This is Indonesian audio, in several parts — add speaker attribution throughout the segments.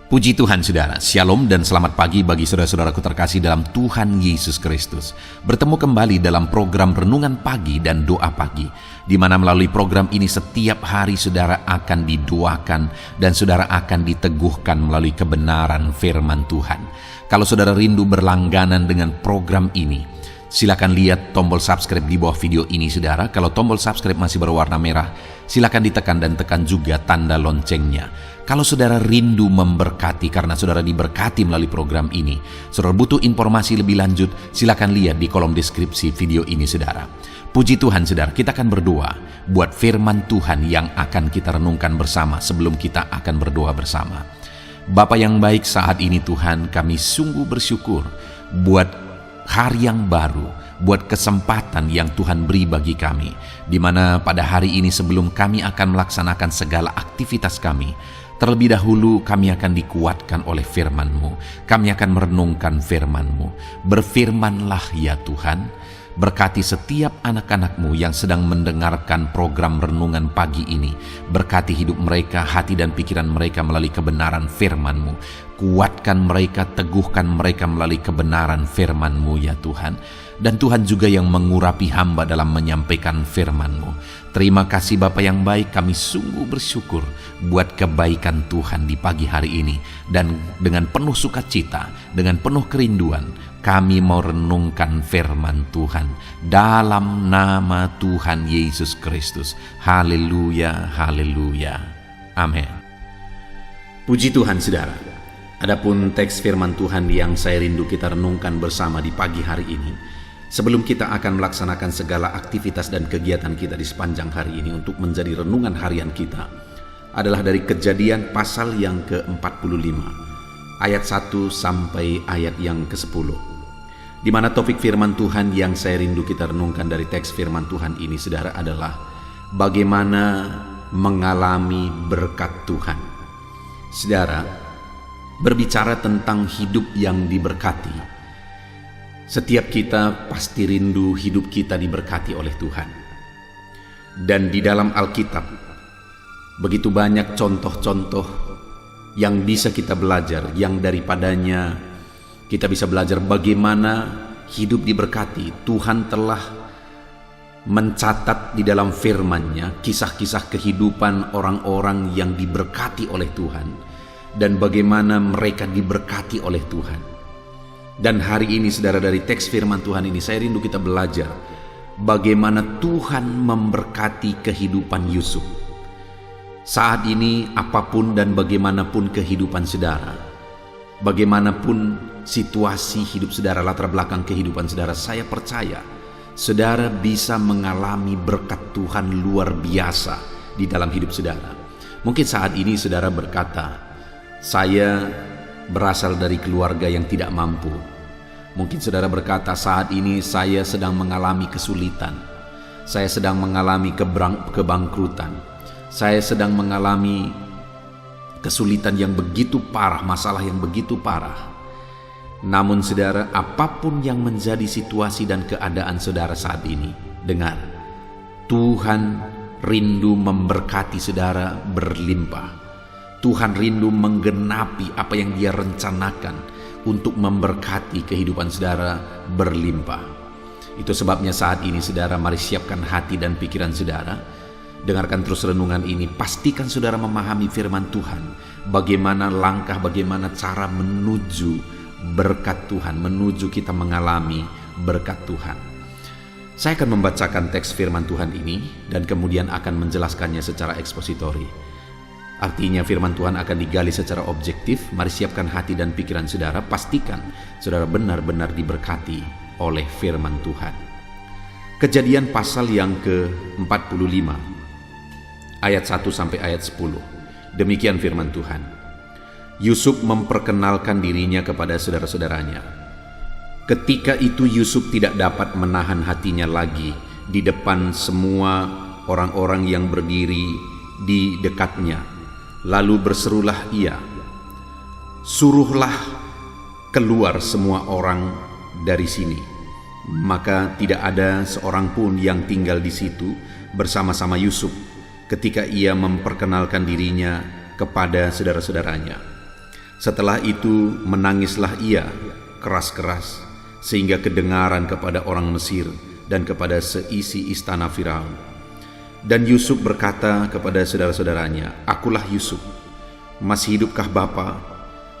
Speaker 1: Puji Tuhan saudara, Shalom dan selamat pagi bagi saudara-saudaraku terkasih dalam Tuhan Yesus Kristus. Bertemu kembali dalam program Renungan Pagi dan Doa Pagi, di mana melalui program ini setiap hari saudara akan didoakan dan saudara akan diteguhkan melalui kebenaran firman Tuhan. Kalau saudara rindu berlangganan dengan program ini, silakan lihat tombol subscribe di bawah video ini saudara. Kalau tombol subscribe masih berwarna merah, silakan ditekan dan tekan juga tanda loncengnya. Kalau saudara rindu memberkati karena saudara diberkati melalui program ini, saudara butuh informasi lebih lanjut, silakan lihat di kolom deskripsi video ini saudara. Puji Tuhan saudara, kita akan berdoa buat firman Tuhan yang akan kita renungkan bersama sebelum kita akan berdoa bersama. Bapa yang baik, saat ini Tuhan kami sungguh bersyukur buat hari yang baru, buat kesempatan yang Tuhan beri bagi kami, di mana pada hari ini sebelum kami akan melaksanakan segala aktivitas kami, terlebih dahulu kami akan dikuatkan oleh firman-Mu. Kami akan merenungkan firman-Mu. Berfirmanlah ya Tuhan, berkati setiap anak-anak-Mu yang sedang mendengarkan program renungan pagi ini. Berkati hidup mereka, hati dan pikiran mereka melalui kebenaran firman-Mu. Kuatkan mereka, teguhkan mereka melalui kebenaran firman-Mu ya Tuhan. Dan Tuhan juga yang mengurapi hamba dalam menyampaikan firman-Mu. Terima kasih Bapa yang baik, kami sungguh bersyukur buat kebaikan Tuhan di pagi hari ini. Dan dengan penuh sukacita, dengan penuh kerinduan, kami mau renungkan firman Tuhan dalam nama Tuhan Yesus Kristus. Haleluya, haleluya. Amin. Puji Tuhan saudara. Adapun teks firman Tuhan yang saya rindu kita renungkan bersama di pagi hari ini, sebelum kita akan melaksanakan segala aktivitas dan kegiatan kita di sepanjang hari ini untuk menjadi renungan harian kita, adalah dari Kejadian pasal yang ke-45, ayat 1 sampai ayat yang ke-10. Di mana topik firman Tuhan yang saya rindu kita renungkan dari teks firman Tuhan ini, saudara, adalah bagaimana mengalami berkat Tuhan. Saudara, berbicara tentang hidup yang diberkati, setiap kita pasti rindu hidup kita diberkati oleh Tuhan. Dan di dalam Alkitab, begitu banyak contoh-contoh yang bisa kita belajar, yang daripadanya kita bisa belajar bagaimana hidup diberkati. Tuhan telah mencatat di dalam firman-Nya kisah-kisah kehidupan orang-orang yang diberkati oleh Tuhan, dan bagaimana mereka diberkati oleh Tuhan. Dan hari ini saudara, dari teks firman Tuhan ini saya rindu kita belajar bagaimana Tuhan memberkati kehidupan Yusuf. Saat ini apapun dan bagaimanapun kehidupan saudara, bagaimanapun situasi hidup saudara, latar belakang kehidupan saudara, saya percaya saudara bisa mengalami berkat Tuhan luar biasa di dalam hidup saudara. Mungkin saat ini saudara berkata, saya berasal dari keluarga yang tidak mampu. Mungkin saudara berkata, saat ini saya sedang mengalami kesulitan. Saya sedang mengalami kebangkrutan. Saya sedang mengalami kesulitan yang begitu parah, masalah yang begitu parah. Namun saudara, apapun yang menjadi situasi dan keadaan saudara saat ini, dengar, Tuhan rindu memberkati saudara berlimpah. Tuhan rindu menggenapi apa yang Dia rencanakan untuk memberkati kehidupan saudara berlimpah. Itu sebabnya saat ini saudara, mari siapkan hati dan pikiran saudara. Dengarkan terus renungan ini. Pastikan saudara memahami firman Tuhan. Bagaimana langkah, bagaimana cara menuju berkat Tuhan, menuju kita mengalami berkat Tuhan. Saya akan membacakan teks firman Tuhan ini dan kemudian akan menjelaskannya secara ekspositori. Artinya firman Tuhan akan digali secara objektif. Mari siapkan hati dan pikiran saudara. Pastikan saudara benar-benar diberkati oleh firman Tuhan. Kejadian pasal yang ke-45 ayat 1 sampai ayat 10. Demikian firman Tuhan. Yusuf memperkenalkan dirinya kepada saudara-saudaranya. Ketika itu Yusuf tidak dapat menahan hatinya lagi di depan semua orang-orang yang berdiri di dekatnya. Lalu berserulah ia, "Suruhlah keluar semua orang dari sini." Maka tidak ada seorang pun yang tinggal di situ bersama-sama Yusuf ketika ia memperkenalkan dirinya kepada saudara-saudaranya. Setelah itu menangislah ia keras-keras sehingga kedengaran kepada orang Mesir dan kepada seisi istana Firaun. Dan Yusuf berkata kepada saudara-saudaranya, "Akulah Yusuf. Masih hidupkah Bapa?"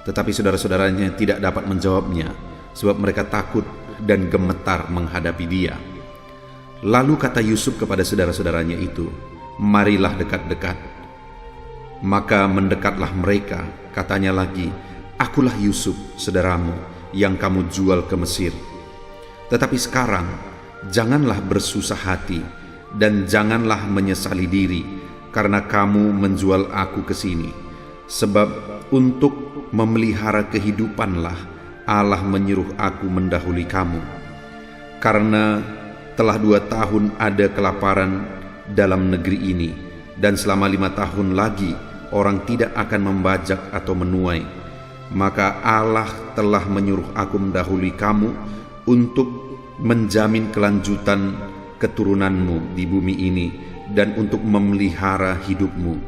Speaker 1: Tetapi saudara-saudaranya tidak dapat menjawabnya, sebab mereka takut dan gemetar menghadapi dia. Lalu kata Yusuf kepada saudara-saudaranya itu, "Marilah dekat-dekat." Maka mendekatlah mereka, katanya lagi, "Akulah Yusuf, saudaramu, yang kamu jual ke Mesir. Tetapi sekarang, janganlah bersusah hati, dan janganlah menyesali diri, karena kamu menjual aku ke sini. Sebab untuk memelihara kehidupanlah Allah menyuruh aku mendahului kamu. Karena telah 2 tahun ada kelaparan dalam negeri ini, dan selama 5 tahun lagi orang tidak akan membajak atau menuai. Maka Allah telah menyuruh aku mendahului kamu untuk menjamin kelanjutan keturunanmu di bumi ini dan untuk memelihara hidupmu,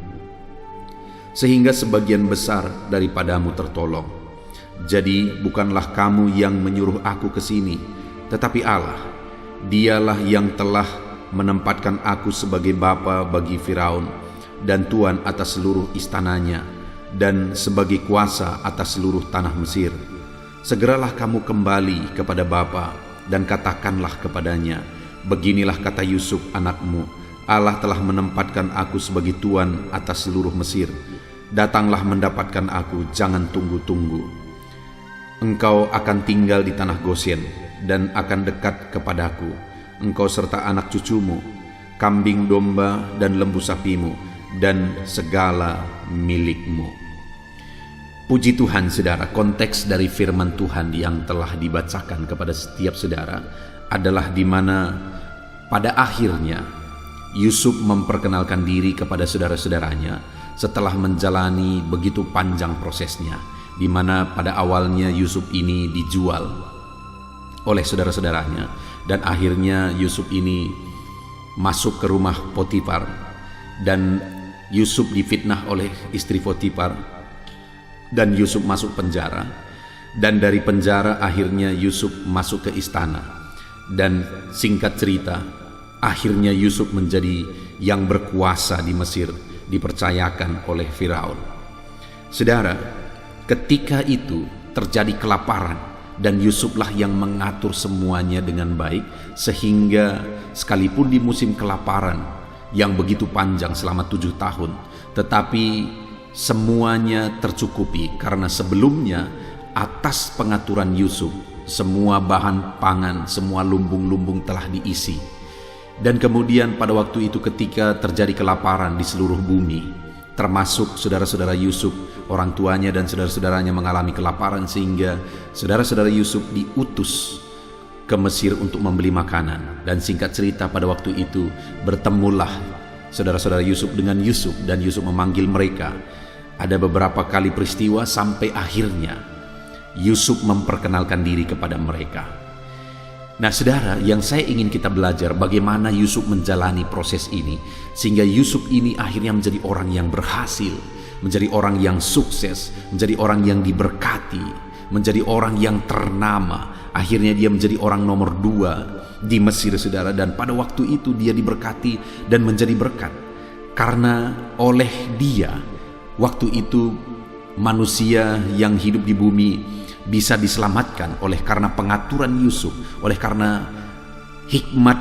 Speaker 1: sehingga sebagian besar daripadamu tertolong. Jadi bukanlah kamu yang menyuruh aku ke sini, tetapi Allah. Dialah yang telah menempatkan aku sebagai bapa bagi Firaun dan tuan atas seluruh istananya, dan sebagai kuasa atas seluruh tanah Mesir. Segeralah kamu kembali kepada bapa dan katakanlah kepadanya, beginilah kata Yusuf anakmu, Allah telah menempatkan aku sebagai tuan atas seluruh Mesir. Datanglah mendapatkan aku, jangan tunggu-tunggu. Engkau akan tinggal di tanah Goshen dan akan dekat kepadaku, engkau serta anak cucumu, kambing domba dan lembu sapimu, dan segala milikmu." Puji Tuhan saudara, konteks dari firman Tuhan yang telah dibacakan kepada setiap saudara adalah di mana pada akhirnya Yusuf memperkenalkan diri kepada saudara-saudaranya setelah menjalani begitu panjang prosesnya, di mana pada awalnya Yusuf ini dijual oleh saudara-saudaranya, dan akhirnya Yusuf ini masuk ke rumah Potifar, dan Yusuf difitnah oleh istri Potifar, dan Yusuf masuk penjara, dan dari penjara akhirnya Yusuf masuk ke istana, dan singkat cerita akhirnya Yusuf menjadi yang berkuasa di Mesir, dipercayakan oleh Firaun. Saudara, ketika itu terjadi kelaparan, dan Yusuflah yang mengatur semuanya dengan baik, sehingga sekalipun di musim kelaparan yang begitu panjang selama 7 tahun, tetapi semuanya tercukupi karena sebelumnya atas pengaturan Yusuf semua bahan pangan, semua lumbung-lumbung telah diisi. Dan kemudian pada waktu itu ketika terjadi kelaparan di seluruh bumi, termasuk saudara-saudara Yusuf, orang tuanya dan saudara-saudaranya mengalami kelaparan, sehingga saudara-saudara Yusuf diutus ke Mesir untuk membeli makanan. Dan singkat cerita pada waktu itu bertemulah saudara-saudara Yusuf dengan Yusuf, dan Yusuf memanggil mereka. Ada beberapa kali peristiwa sampai akhirnya Yusuf memperkenalkan diri kepada mereka. Nah saudara, yang saya ingin kita belajar bagaimana Yusuf menjalani proses ini, sehingga Yusuf ini akhirnya menjadi orang yang berhasil, menjadi orang yang sukses, menjadi orang yang diberkati, menjadi orang yang ternama. Akhirnya dia menjadi orang nomor 2 di Mesir saudara, dan pada waktu itu dia diberkati dan menjadi berkat. Karena oleh dia waktu itu manusia yang hidup di bumi bisa diselamatkan oleh karena pengaturan Yusuf, oleh karena hikmat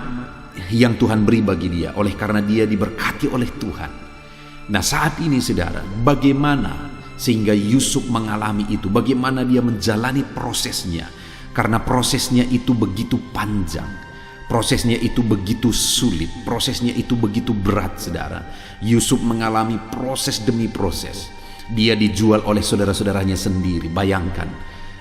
Speaker 1: yang Tuhan beri bagi dia, oleh karena dia diberkati oleh Tuhan. Nah saat ini saudara, bagaimana sehingga Yusuf mengalami itu, bagaimana dia menjalani prosesnya, karena prosesnya itu begitu panjang, prosesnya itu begitu sulit, prosesnya itu begitu berat saudara. Yusuf mengalami proses demi proses. Dia dijual oleh saudara-saudaranya sendiri. Bayangkan,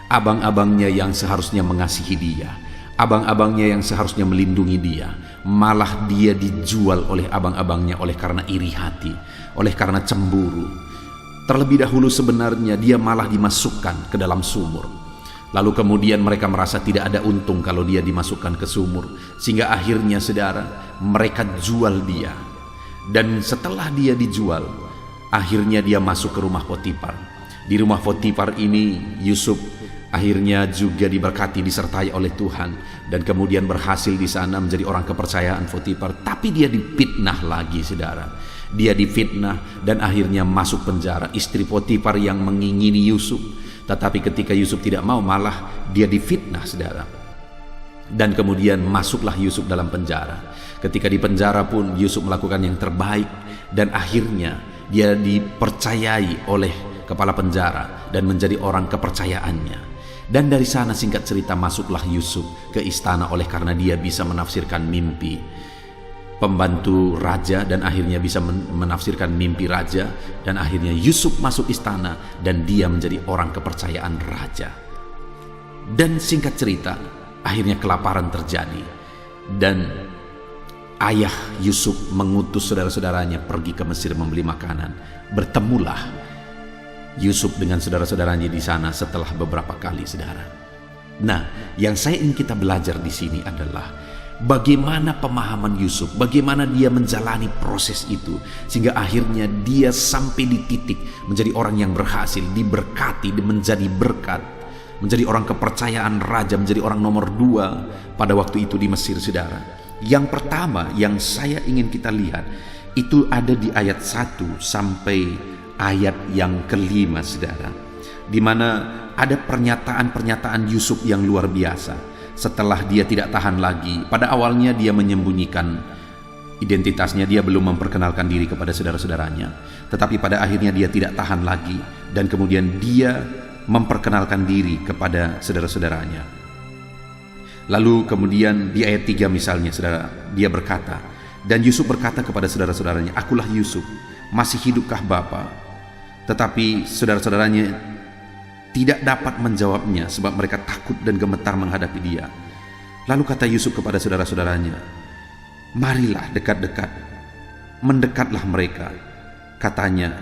Speaker 1: abang-abangnya yang seharusnya mengasihi dia, abang-abangnya yang seharusnya melindungi dia, malah dia dijual oleh abang-abangnya oleh karena iri hati, oleh karena cemburu. Terlebih dahulu sebenarnya dia malah dimasukkan ke dalam sumur. Lalu kemudian mereka merasa tidak ada untung kalau dia dimasukkan ke sumur, sehingga akhirnya saudara, mereka jual dia. Dan setelah dia dijual, akhirnya dia masuk ke rumah Potifar. Di rumah Potifar ini Yusuf akhirnya juga diberkati, disertai oleh Tuhan, dan kemudian berhasil di sana menjadi orang kepercayaan Potifar. Tapi dia difitnah lagi, saudara. Dia difitnah dan akhirnya masuk penjara. Istri Potifar yang mengingini Yusuf, tetapi ketika Yusuf tidak mau, malah dia difitnah, saudara. Dan kemudian masuklah Yusuf dalam penjara. Ketika di penjara pun Yusuf melakukan yang terbaik, dan akhirnya dia dipercayai oleh kepala penjara dan menjadi orang kepercayaannya. Dan dari sana singkat cerita masuklah Yusuf ke istana oleh karena dia bisa menafsirkan mimpi pembantu raja, dan akhirnya bisa menafsirkan mimpi raja, dan akhirnya Yusuf masuk istana dan dia menjadi orang kepercayaan raja. Dan singkat cerita akhirnya kelaparan terjadi, dan ayah Yusuf mengutus saudara-saudaranya pergi ke Mesir membeli makanan. Bertemulah Yusuf dengan saudara-saudaranya di sana setelah beberapa kali, saudara. Nah, yang saya ingin kita belajar di sini adalah bagaimana pemahaman Yusuf, bagaimana dia menjalani proses itu sehingga akhirnya dia sampai di titik menjadi orang yang berhasil, diberkati, menjadi berkat, menjadi orang kepercayaan raja, menjadi orang nomor 2 pada waktu itu di Mesir, saudara. Yang pertama yang saya ingin kita lihat itu ada di ayat 1 sampai ayat yang kelima, saudara, di mana ada pernyataan-pernyataan Yusuf yang luar biasa. Setelah dia tidak tahan lagi, pada awalnya dia menyembunyikan identitasnya, dia belum memperkenalkan diri kepada saudara-saudaranya, tetapi pada akhirnya dia tidak tahan lagi dan kemudian dia memperkenalkan diri kepada saudara-saudaranya. Lalu kemudian di ayat 3 misalnya, saudara, dia berkata, dan Yusuf berkata kepada saudara-saudaranya, "Akulah Yusuf, masih hidupkah Bapa?" Tetapi saudara-saudaranya tidak dapat menjawabnya sebab mereka takut dan gemetar menghadapi dia. Lalu kata Yusuf kepada saudara-saudaranya, "Marilah dekat-dekat." Mendekatlah mereka. Katanya,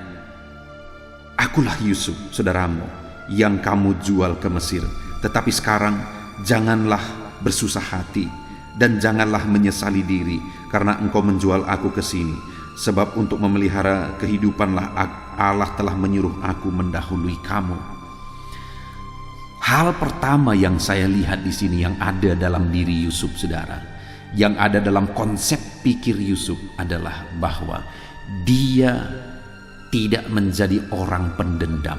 Speaker 1: "Akulah Yusuf, saudaramu, yang kamu jual ke Mesir. Tetapi sekarang janganlah bersusah hati dan janganlah menyesali diri karena engkau menjual aku ke sini. Sebab untuk memelihara kehidupanlah Allah telah menyuruh aku mendahului kamu." Hal pertama yang saya lihat di sini yang ada dalam diri Yusuf, saudara, yang ada dalam konsep pikir Yusuf adalah bahwa dia tidak menjadi orang pendendam,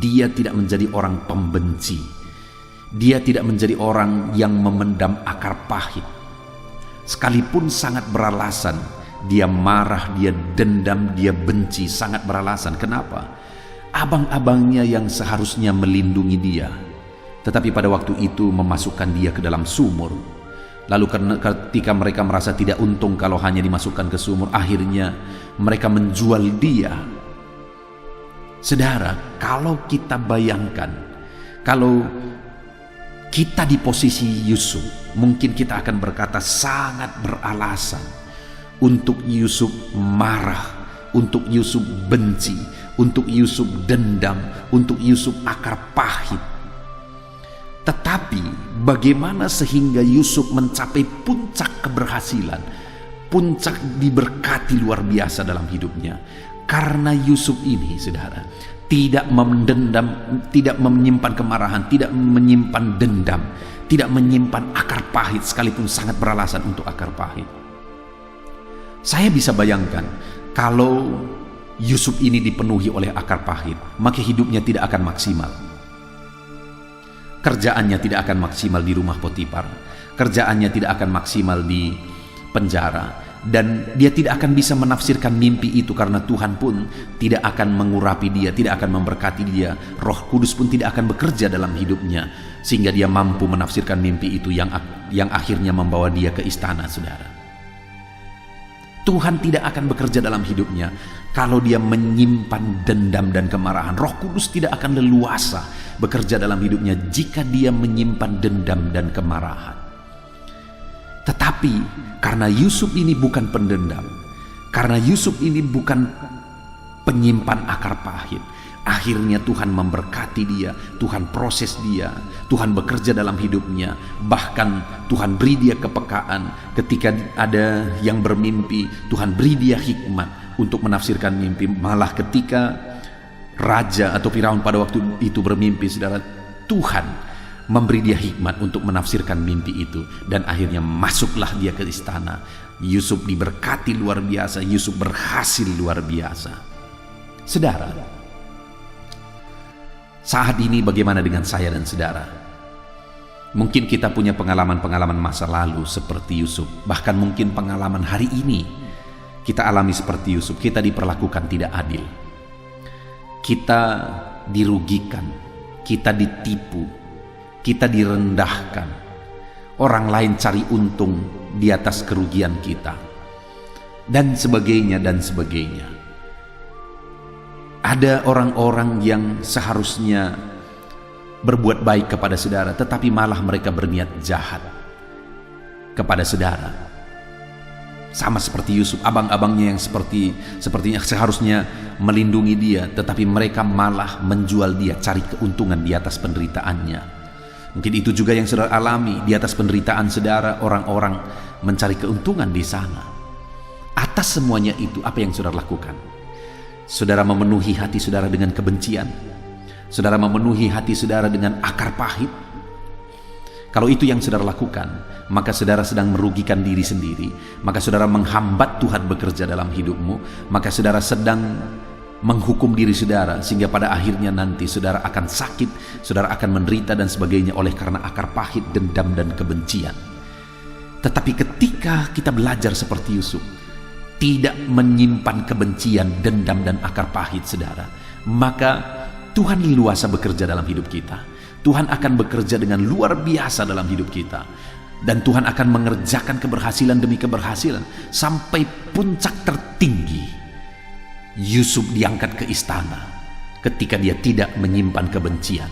Speaker 1: dia tidak menjadi orang pembenci, dia tidak menjadi orang yang memendam akar pahit. Sekalipun sangat beralasan, dia marah, dia dendam, dia benci, sangat beralasan. Kenapa? Abang-abangnya yang seharusnya melindungi dia, tetapi pada waktu itu memasukkan dia ke dalam sumur. Lalu ketika mereka merasa tidak untung kalau hanya dimasukkan ke sumur, akhirnya mereka menjual dia. Saudara, kalau kita bayangkan, kalau kita di posisi Yusuf, mungkin kita akan berkata sangat beralasan untuk Yusuf marah, untuk Yusuf benci, untuk Yusuf dendam, untuk Yusuf akar pahit. Tetapi bagaimana sehingga Yusuf mencapai puncak keberhasilan, puncak diberkati luar biasa dalam hidupnya? Karena Yusuf ini, saudara, tidak mendendam, tidak menyimpan kemarahan, tidak menyimpan dendam, tidak menyimpan akar pahit, sekalipun sangat beralasan untuk akar pahit. Saya bisa bayangkan kalau Yusuf ini dipenuhi oleh akar pahit, maka hidupnya tidak akan maksimal. Kerjaannya tidak akan maksimal di rumah Potifar, kerjaannya tidak akan maksimal di penjara, dan dia tidak akan bisa menafsirkan mimpi itu karena Tuhan pun tidak akan mengurapi dia, tidak akan memberkati dia. Roh Kudus pun tidak akan bekerja dalam hidupnya sehingga dia mampu menafsirkan mimpi itu yang akhirnya membawa dia ke istana, saudara. Tuhan tidak akan bekerja dalam hidupnya kalau dia menyimpan dendam dan kemarahan. Roh Kudus tidak akan leluasa bekerja dalam hidupnya jika dia menyimpan dendam dan kemarahan. Tetapi karena Yusuf ini bukan pendendam, karena Yusuf ini bukan penyimpan akar pahit, akhirnya Tuhan memberkati dia, Tuhan proses dia, Tuhan bekerja dalam hidupnya. Bahkan Tuhan beri dia kepekaan ketika ada yang bermimpi, Tuhan beri dia hikmat untuk menafsirkan mimpi. Malah ketika raja atau Firaun pada waktu itu bermimpi, saudara, Tuhan memberi dia hikmat untuk menafsirkan mimpi itu, dan akhirnya masuklah dia ke istana. Yusuf diberkati luar biasa, Yusuf berhasil luar biasa. Saudara, saat ini bagaimana dengan saya dan saudara? Mungkin kita punya pengalaman-pengalaman masa lalu seperti Yusuf, bahkan mungkin pengalaman hari ini kita alami seperti Yusuf. Kita diperlakukan tidak adil, kita dirugikan, kita ditipu, kita direndahkan, orang lain cari untung di atas kerugian kita, dan sebagainya dan sebagainya. Ada orang-orang yang seharusnya berbuat baik kepada saudara, tetapi malah mereka berniat jahat kepada saudara. Sama seperti Yusuf, abang-abangnya yang sepertinya seharusnya melindungi dia, tetapi mereka malah menjual dia, cari keuntungan di atas penderitaannya. Mungkin itu juga yang saudara alami di atas penderitaan saudara, orang-orang mencari keuntungan di sana. Atas semuanya itu, apa yang saudara lakukan? Saudara memenuhi hati saudara dengan kebencian, saudara memenuhi hati saudara dengan akar pahit. Kalau itu yang saudara lakukan, maka saudara sedang merugikan diri sendiri, maka saudara menghambat Tuhan bekerja dalam hidupmu, maka saudara sedang menghukum diri saudara, sehingga pada akhirnya nanti saudara akan sakit, saudara akan menderita dan sebagainya oleh karena akar pahit, dendam dan kebencian. Tetapi ketika kita belajar seperti Yusuf, tidak menyimpan kebencian, dendam dan akar pahit, saudara, maka Tuhan leluasa bekerja dalam hidup kita. Tuhan akan bekerja dengan luar biasa dalam hidup kita, dan Tuhan akan mengerjakan keberhasilan demi keberhasilan sampai puncak tertinggi. Yusuf diangkat ke istana ketika dia tidak menyimpan kebencian.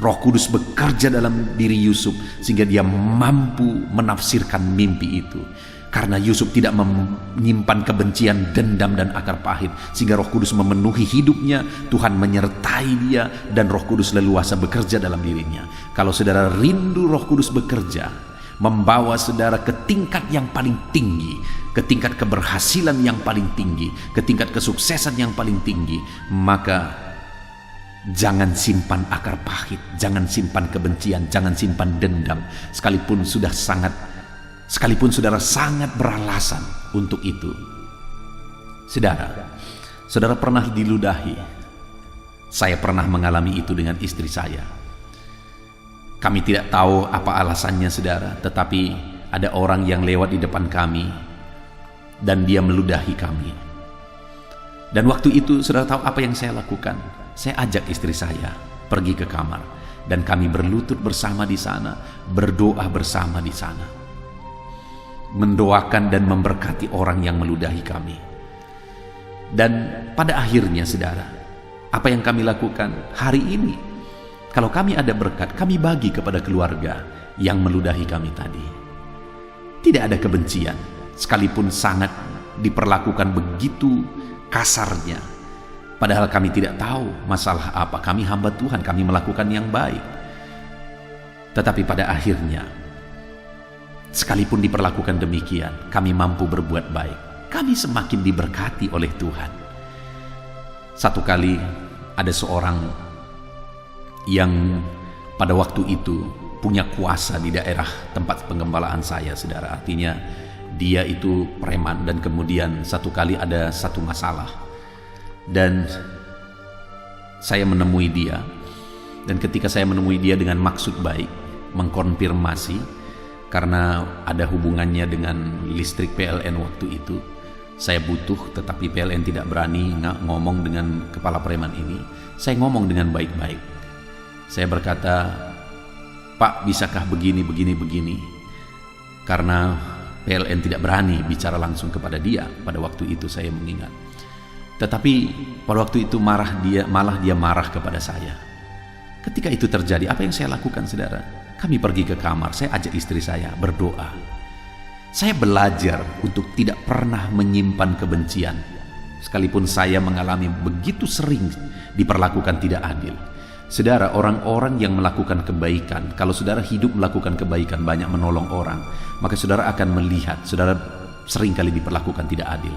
Speaker 1: Roh Kudus bekerja dalam diri Yusuf sehingga dia mampu menafsirkan mimpi itu. Karena Yusuf tidak menyimpan kebencian, dendam dan akar pahit, sehingga Roh Kudus memenuhi hidupnya, Tuhan menyertai dia, dan Roh Kudus leluasa bekerja dalam dirinya. Kalau saudara rindu Roh Kudus bekerja, membawa saudara ke tingkat yang paling tinggi, ke tingkat keberhasilan yang paling tinggi, ke tingkat kesuksesan yang paling tinggi, maka jangan simpan akar pahit, jangan simpan kebencian, jangan simpan dendam, sekalipun saudara sangat beralasan untuk itu. Saudara pernah diludahi. Saya pernah mengalami itu dengan istri saya. Kami tidak tahu apa alasannya, saudara, tetapi ada orang yang lewat di depan kami dan dia meludahi kami. Dan waktu itu saudara tahu apa yang saya lakukan? Saya ajak istri saya pergi ke kamar, dan kami berlutut bersama di sana, berdoa bersama di sana, mendoakan dan memberkati orang yang meludahi kami. Dan pada akhirnya, saudara, apa yang kami lakukan hari ini, kalau kami ada berkat, kami bagi kepada keluarga yang meludahi kami tadi. Tidak ada kebencian, sekalipun sangat diperlakukan begitu kasarnya, padahal kami tidak tahu masalah apa. Kami hamba Tuhan, kami melakukan yang baik. Tetapi pada akhirnya, sekalipun diperlakukan demikian, kami mampu berbuat baik. Kami semakin diberkati oleh Tuhan. Satu kali ada seorang yang pada waktu itu punya kuasa di daerah tempat penggembalaan saya, saudara. Artinya dia itu preman, dan kemudian satu kali ada satu masalah, dan saya menemui dia. Dan ketika saya menemui dia dengan maksud baik, mengkonfirmasi, karena ada hubungannya dengan listrik PLN waktu itu, saya butuh, tetapi PLN tidak berani ngomong dengan kepala preman ini. Saya ngomong dengan baik-baik. Saya berkata, "Pak, bisakah begini, karena PLN tidak berani bicara langsung kepada dia. Pada waktu itu saya mengingat. Tetapi pada waktu itu malah dia marah kepada saya. Ketika itu terjadi, apa yang saya lakukan, saudara? Kami pergi ke kamar, saya ajak istri saya berdoa. Saya belajar untuk tidak pernah menyimpan kebencian, sekalipun saya mengalami begitu sering diperlakukan tidak adil. Saudara, orang-orang yang melakukan kebaikan, kalau saudara hidup melakukan kebaikan, banyak menolong orang, maka saudara akan melihat saudara seringkali diperlakukan tidak adil.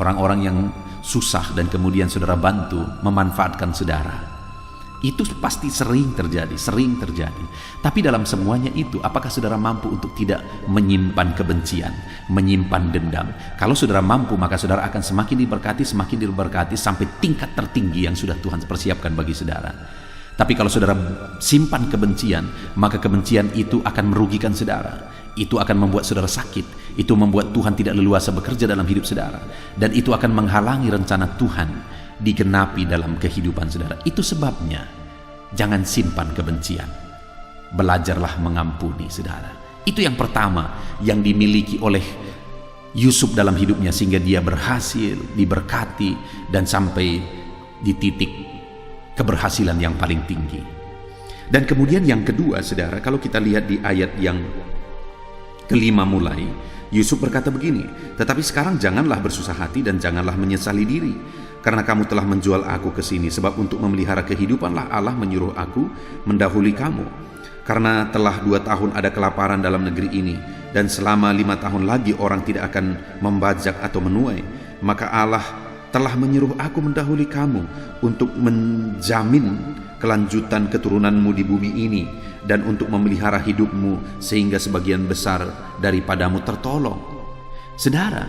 Speaker 1: orang-orang yang susah dan kemudian saudara bantu memanfaatkan saudara. Itu pasti sering terjadi. Tapi dalam semuanya itu, apakah saudara mampu untuk tidak menyimpan kebencian, menyimpan dendam? Kalau saudara mampu, maka saudara akan semakin diberkati sampai tingkat tertinggi yang sudah Tuhan persiapkan bagi saudara. Tapi kalau saudara simpan kebencian, maka kebencian itu akan merugikan saudara. Itu akan membuat saudara sakit. Itu membuat Tuhan tidak leluasa bekerja dalam hidup saudara. Dan itu akan menghalangi rencana Tuhan digenapi dalam kehidupan saudara. Itu sebabnya jangan simpan kebencian. Belajarlah mengampuni saudara. Itu yang pertama yang dimiliki oleh Yusuf dalam hidupnya, sehingga dia berhasil, diberkati, dan sampai di titik keberhasilan yang paling tinggi. Dan kemudian yang kedua saudara, kalau kita lihat di ayat yang kelima mulai, Yusuf berkata begini, "Tetapi sekarang janganlah bersusah hati dan janganlah menyesali diri, karena kamu telah menjual aku ke sini, sebab untuk memelihara kehidupanlah Allah menyuruh aku mendahului kamu. Karena telah 2 tahun ada kelaparan dalam negeri ini, dan selama 5 tahun lagi orang tidak akan membajak atau menuai, maka Allah telah menyuruh aku mendahului kamu untuk menjamin kelanjutan keturunanmu di bumi ini, dan untuk memelihara hidupmu sehingga sebagian besar daripadamu tertolong." Saudara,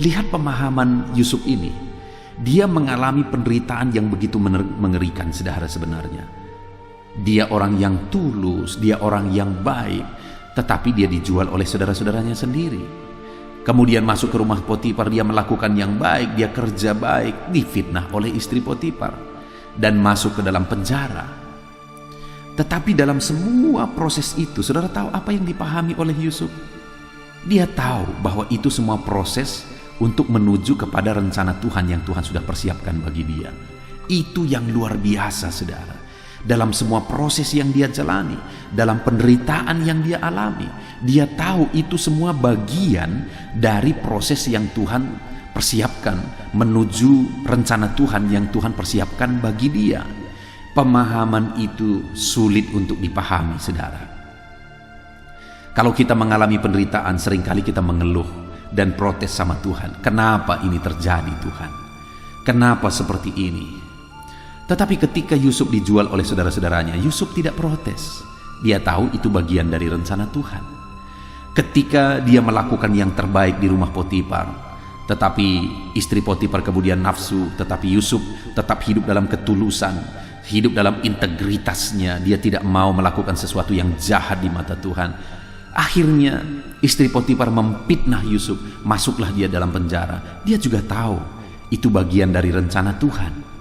Speaker 1: lihat pemahaman Yusuf ini. Dia mengalami penderitaan yang begitu mengerikan saudara sebenarnya. Dia orang yang tulus, dia orang yang baik, tetapi dia dijual oleh saudara-saudaranya sendiri. Kemudian masuk ke rumah Potifar, dia melakukan yang baik, dia kerja baik, difitnah oleh istri Potifar, dan masuk ke dalam penjara. Tetapi dalam semua proses itu, saudara tahu apa yang dipahami oleh Yusuf? Dia tahu bahwa itu semua proses untuk menuju kepada rencana Tuhan yang Tuhan sudah persiapkan bagi dia. Itu yang luar biasa saudara. Dalam semua proses yang dia jalani, dalam penderitaan yang dia alami, dia tahu itu semua bagian dari proses yang Tuhan persiapkan menuju rencana Tuhan yang Tuhan persiapkan bagi dia. Pemahaman itu sulit untuk dipahami saudara. Kalau kita mengalami penderitaan, seringkali kita mengeluh dan protes sama Tuhan. Kenapa ini terjadi Tuhan? Kenapa seperti ini? Tetapi ketika Yusuf dijual oleh saudara-saudaranya, Yusuf tidak protes. Dia tahu itu bagian dari rencana Tuhan. Ketika dia melakukan yang terbaik di rumah Potifar, tetapi istri Potifar kemudian nafsu, tetapi Yusuf tetap hidup dalam ketulusan, hidup dalam integritasnya. Dia tidak mau melakukan sesuatu yang jahat di mata Tuhan. Akhirnya istri Potifar memfitnah Yusuf, masuklah dia dalam penjara. Dia juga tahu itu bagian dari rencana Tuhan.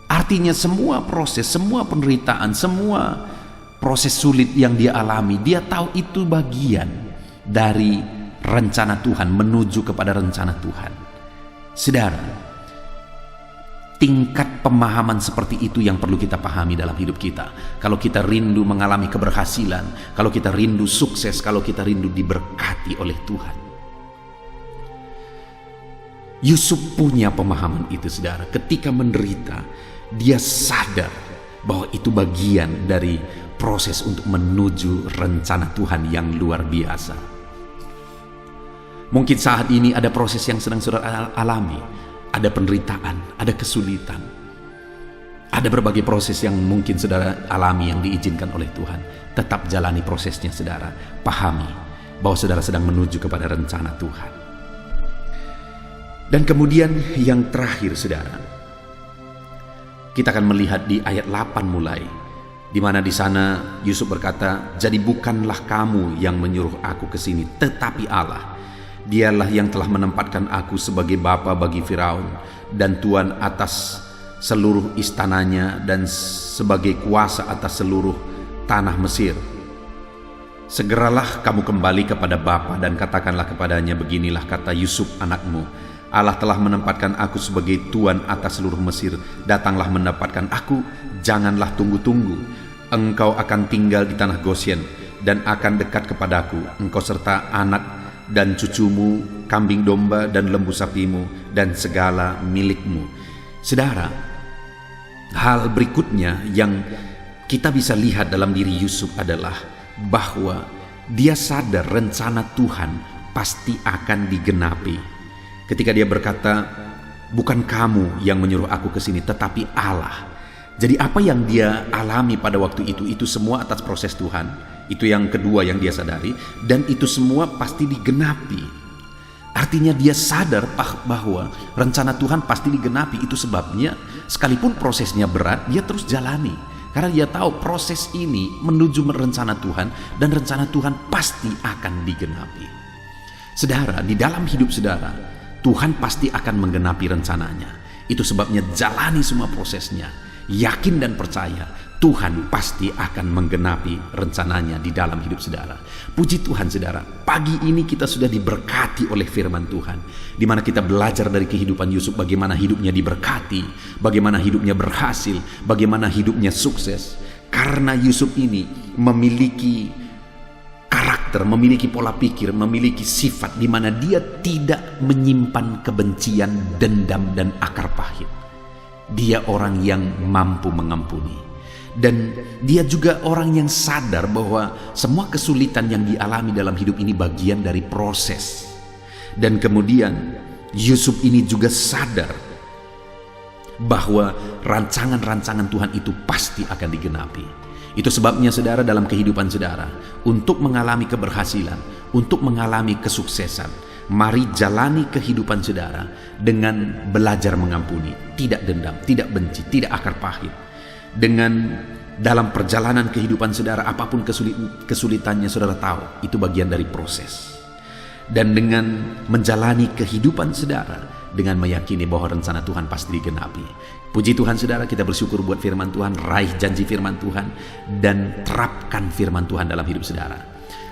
Speaker 1: Artinya semua proses, semua penderitaan, semua proses sulit yang dia alami, dia tahu itu bagian dari rencana Tuhan, menuju kepada rencana Tuhan. Saudara, tingkat pemahaman seperti itu yang perlu kita pahami dalam hidup kita. Kalau kita rindu mengalami keberhasilan, kalau kita rindu sukses, kalau kita rindu diberkati oleh Tuhan. Yusuf punya pemahaman itu saudara. Ketika menderita, dia sadar bahwa itu bagian dari proses untuk menuju rencana Tuhan yang luar biasa. Mungkin saat ini ada proses yang sedang saudara alami. Ada penderitaan, ada kesulitan, ada berbagai proses yang mungkin saudara alami yang diizinkan oleh Tuhan. Tetap jalani prosesnya saudara. Pahami bahwa saudara sedang menuju kepada rencana Tuhan. Dan kemudian yang terakhir saudara, kita akan melihat di ayat 8 mulai, di mana di sana Yusuf berkata, "Jadi bukanlah kamu yang menyuruh aku ke sini, tetapi Allah. Dialah yang telah menempatkan aku sebagai bapa bagi Firaun dan tuan atas seluruh istananya dan sebagai kuasa atas seluruh tanah Mesir. Segeralah kamu kembali kepada bapa dan katakanlah kepadanya, beginilah kata Yusuf anakmu, Allah telah menempatkan aku sebagai tuan atas seluruh Mesir. Datanglah mendapatkan aku, janganlah tunggu-tunggu. Engkau akan tinggal di tanah Gosyen dan akan dekat kepadaku, engkau serta anak dan cucumu, kambing domba dan lembu sapimu, dan segala milikmu." Saudara, hal berikutnya yang kita bisa lihat dalam diri Yusuf adalah bahwa dia sadar rencana Tuhan pasti akan digenapi. Ketika dia berkata, bukan kamu yang menyuruh aku ke sini, tetapi Allah. Jadi apa yang dia alami pada waktu itu semua atas proses Tuhan. Itu yang kedua yang dia sadari, dan itu semua pasti digenapi. Artinya dia sadar bahwa rencana Tuhan pasti digenapi. Itu sebabnya sekalipun prosesnya berat, dia terus jalani. Karena dia tahu proses ini menuju rencana Tuhan, dan rencana Tuhan pasti akan digenapi. Saudara, di dalam hidup saudara, Tuhan pasti akan menggenapi rencananya. Itu sebabnya jalani semua prosesnya. Yakin dan percaya Tuhan pasti akan menggenapi rencananya di dalam hidup saudara. Puji Tuhan saudara, pagi ini kita sudah diberkati oleh firman Tuhan, di mana kita belajar dari kehidupan Yusuf bagaimana hidupnya diberkati, bagaimana hidupnya berhasil, bagaimana hidupnya sukses. Karena Yusuf ini memiliki karakter, memiliki pola pikir, memiliki sifat di mana dia tidak menyimpan kebencian, dendam, dan akar pahit. Dia orang yang mampu mengampuni. Dan dia juga orang yang sadar bahwa semua kesulitan yang dialami dalam hidup ini bagian dari proses. Dan kemudian Yusuf ini juga sadar bahwa rancangan-rancangan Tuhan itu pasti akan digenapi. Itu sebabnya saudara, dalam kehidupan saudara, untuk mengalami keberhasilan, untuk mengalami kesuksesan, mari jalani kehidupan saudara dengan belajar mengampuni, tidak dendam, tidak benci, tidak akar pahit. Dengan dalam perjalanan kehidupan saudara, apapun kesulitannya saudara tahu, itu bagian dari proses. Dan dengan menjalani kehidupan saudara dengan meyakini bahwa rencana Tuhan pasti digenapi. Puji Tuhan saudara, kita bersyukur buat firman Tuhan, raih janji firman Tuhan, dan terapkan firman Tuhan dalam hidup saudara.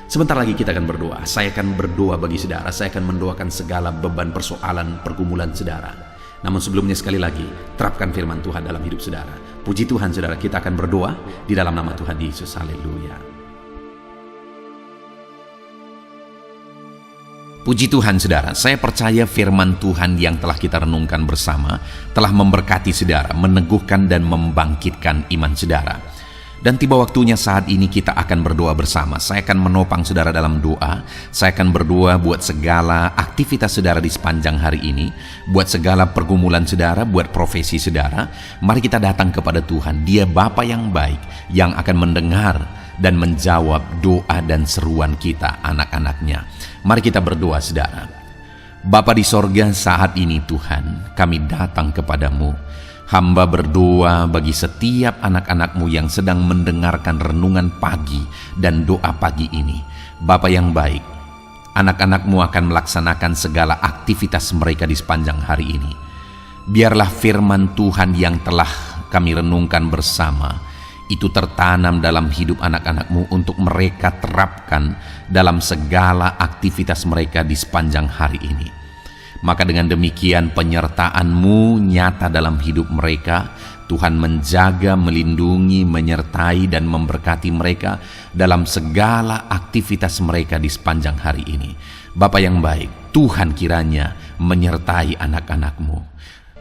Speaker 1: Sebentar lagi kita akan berdoa. Saya akan berdoa bagi saudara, saya akan mendoakan segala beban, persoalan, pergumulan saudara. Namun sebelumnya sekali lagi, terapkan firman Tuhan dalam hidup saudara. Puji Tuhan saudara, kita akan berdoa di dalam nama Tuhan Yesus. Haleluya. Puji Tuhan saudara, saya percaya firman Tuhan yang telah kita renungkan bersama telah memberkati saudara, meneguhkan dan membangkitkan iman saudara. Dan tiba waktunya saat ini kita akan berdoa bersama. Saya akan menopang saudara dalam doa. Saya akan berdoa buat segala aktivitas saudara di sepanjang hari ini, buat segala pergumulan saudara, buat profesi saudara. Mari kita datang kepada Tuhan. Dia Bapa yang baik, yang akan mendengar dan menjawab doa dan seruan kita, anak-anaknya. Mari kita berdoa saudara. Bapa di sorga, saat ini Tuhan, kami datang kepadamu. Hamba berdoa bagi setiap anak-anak-Mu yang sedang mendengarkan renungan pagi dan doa pagi ini. Bapa yang baik, anak-anak-Mu akan melaksanakan segala aktivitas mereka di sepanjang hari ini. Biarlah firman Tuhan yang telah kami renungkan bersama itu tertanam dalam hidup anak-anak-Mu untuk mereka terapkan dalam segala aktivitas mereka di sepanjang hari ini. Maka dengan demikian penyertaan-Mu nyata dalam hidup mereka. Tuhan menjaga, melindungi, menyertai dan memberkati mereka dalam segala aktivitas mereka di sepanjang hari ini. Bapa yang baik, Tuhan kiranya menyertai anak-anak-Mu.